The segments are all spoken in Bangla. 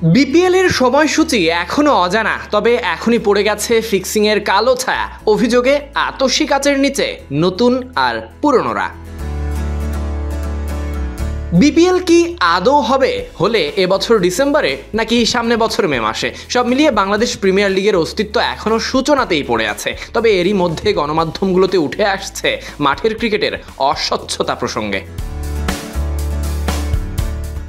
বিপিএল এর সময়সূচি এখনো অজানা, তবে এখনই পড়ে গেছে ফিক্সিং এর কালো ছায়া। অভিযোগে আতশি কাচের নিচে নতুন আর পুরনোরা। বিপিএল কি আদৌ হলে এবছর ডিসেম্বরে নাকি সামনে বছর মে মাসে? সব মিলিয়ে বাংলাদেশ প্রিমিয়ার লিগের অস্তিত্ব এখনো সূচনাতেই পড়ে আছে। তবে এরই মধ্যে গণমাধ্যমগুলোতে উঠে আসছে মাঠের ক্রিকেটের অস্বচ্ছতা প্রসঙ্গে।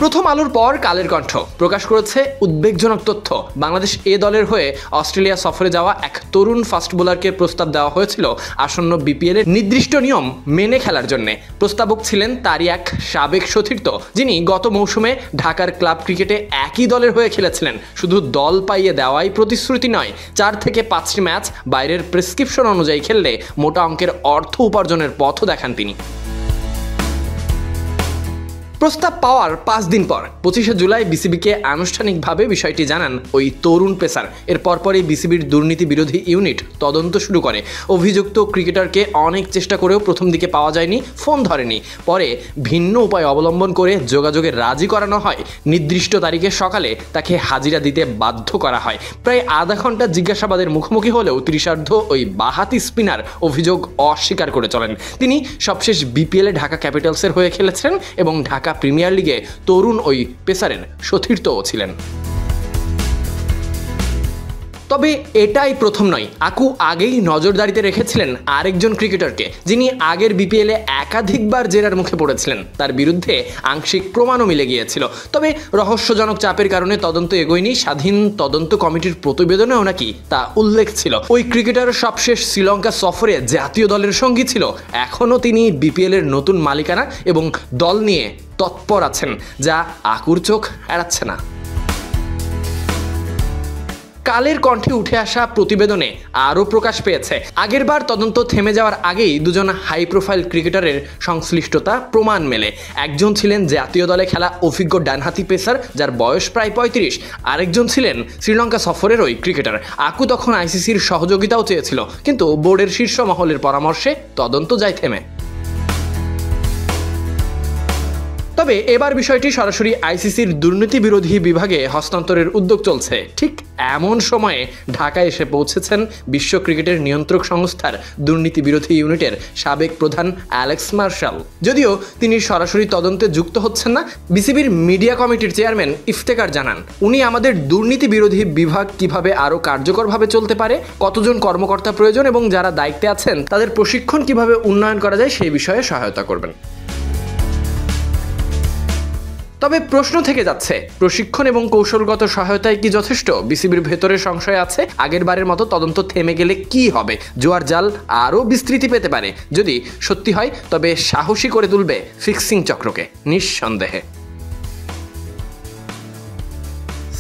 প্রথম আলোর পর কালের কণ্ঠ প্রকাশ করেছে উদ্বেগজনক তথ্য। বাংলাদেশ এ দলের হয়ে অস্ট্রেলিয়া সফরে যাওয়া এক তরুণ ফাস্ট বোলারকে প্রস্তাব দেওয়া হয়েছিল আসন্ন বিপিএল এর নির্দিষ্ট নিয়ম মেনে খেলার জন্য। প্রস্তাবক ছিলেন তারই এক সাবেক সতীর্থ, যিনি গত মৌসুমে ঢাকার ক্লাব ক্রিকেটে একই দলের হয়ে খেলেছিলেন। শুধু দল পাইয়ে দেওয়াই প্রতিশ্রুতি নয়, 4 থেকে 5টি ম্যাচ বাইরের প্রেসক্রিপশন অনুযায়ী খেললে মোটা অঙ্কের অর্থ উপার্জনের পথও দেখান তিনি। প্রস্তাব পাওয়ার 5 দিন পর 25শে জুলাই বিসিবিকে আনুষ্ঠানিকভাবে বিষয়টি জানান ওই তরুণ পেসার। এর পরপরই বিসিবির দুর্নীতি বিরোধী ইউনিট তদন্ত শুরু করে। অভিযুক্ত ক্রিকেটারকে অনেক চেষ্টা করেও প্রথম দিকে পাওয়া যায়নি, ফোন ধরেনি। পরে ভিন্ন উপায় অবলম্বন করে যোগাযোগে রাজি করানো হয়। নির্দিষ্ট তারিখে সকালে তাকে হাজিরা দিতে বাধ্য করা হয়। প্রায় আধা ঘন্টা জিজ্ঞাসাবাদের মুখোমুখি হলেও ত্রিশার্ধ ওই বাহাতি স্পিনার অভিযোগ অস্বীকার করে চলেন। তিনি সবশেষ বিপিএলে ঢাকা ক্যাপিটালসের হয়ে খেলেছিলেন এবং ঢাকা প্রিমিয়ার লিগে তরুণ ওই পেসারের সতীর্থও ছিলেন। তবে এটাই প্রথম নয়। আকু আগেই নজরদারিতে রেখেছিলেন আরেকজন ক্রিকেটারকে, যিনি আগের বিপিএলে একাধিকবার জেরার মুখে পড়েছিলেন। তার বিরুদ্ধে আংশিক প্রমাণও মিলে গিয়েছিল। তবে রহস্যজনক চাপের কারণে তদন্ত এগোয়নি। স্বাধীন তদন্ত কমিটির প্রতিবেদনেও নাকি তা উল্লেখ ছিল। ওই ক্রিকেটার সবশেষ শ্রীলঙ্কা সফরে জাতীয় দলের সঙ্গী ছিল। এখনও তিনি বিপিএল এর নতুন মালিকানা এবং দল নিয়ে তৎপর আছেন, যা আকুর চোখ এড়াচ্ছে না। কালের কণ্ঠে উঠে আসা প্রতিবেদনে আরও প্রকাশ পেয়েছে, আগেরবার তদন্ত থেমে যাওয়ার আগেই দুজন হাই প্রোফাইল ক্রিকেটারের সংশ্লিষ্টতা প্রমাণ মেলে। একজন ছিলেন জাতীয় দলে খেলা অভিজ্ঞ ডানহাতি পেসার, যার বয়স প্রায় 35। আরেকজন ছিলেন শ্রীলঙ্কা সফরের ওই ক্রিকেটার। আকু তখন আইসিসির সহযোগিতাও চেয়েছিল, কিন্তু বোর্ডের শীর্ষ মহলের পরামর্শে তদন্ত যায় থেমে। তবে এবার বিষয়টি সরাসরি আইসিসির দুর্নীতি বিরোধী বিভাগে হস্তান্তরের উদ্যোগ চলছে। ঠিক এমন সময়ে ঢাকায় এসে পৌঁছেছেন বিশ্ব ক্রিকেটের নিয়ন্ত্রক সংস্থার দুর্নীতি বিরোধী ইউনিটের সাবেক প্রধান অ্যালেক্স মার্শাল। যদিও তিনি সরাসরি তদন্তে যুক্ত হচ্ছেন না, বিসিবির মিডিয়া কমিটির চেয়ারম্যান ইফতেখার জানান, উনি আমাদের দুর্নীতি বিরোধী বিভাগ কিভাবে আরও কার্যকরভাবে চলতে পারে, কতজন কর্মকর্তা প্রয়োজন এবং যারা দায়িত্বে আছেন তাদের প্রশিক্ষণ কিভাবে উন্নয়ন করা যায় সেই বিষয়ে সহায়তা করবেন। তবে প্রশ্ন থেকে যাচ্ছে, প্রশিক্ষণ এবং কৌশলগত সহায়তায় কি যথেষ্ট? বিসিবির ভেতরে সংশয় আছে, আগের বারের মতো তদন্ত থেমে গেলে কি হবে? জোয়ার জাল আরও বিস্তৃতি পেতে পারে। যদি সত্যি হয় তবে সাহসী করে তুলবে ফিক্সিং চক্রকে নিঃসন্দেহে।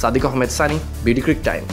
Sadiq Ahmed Sunny, BD cric time.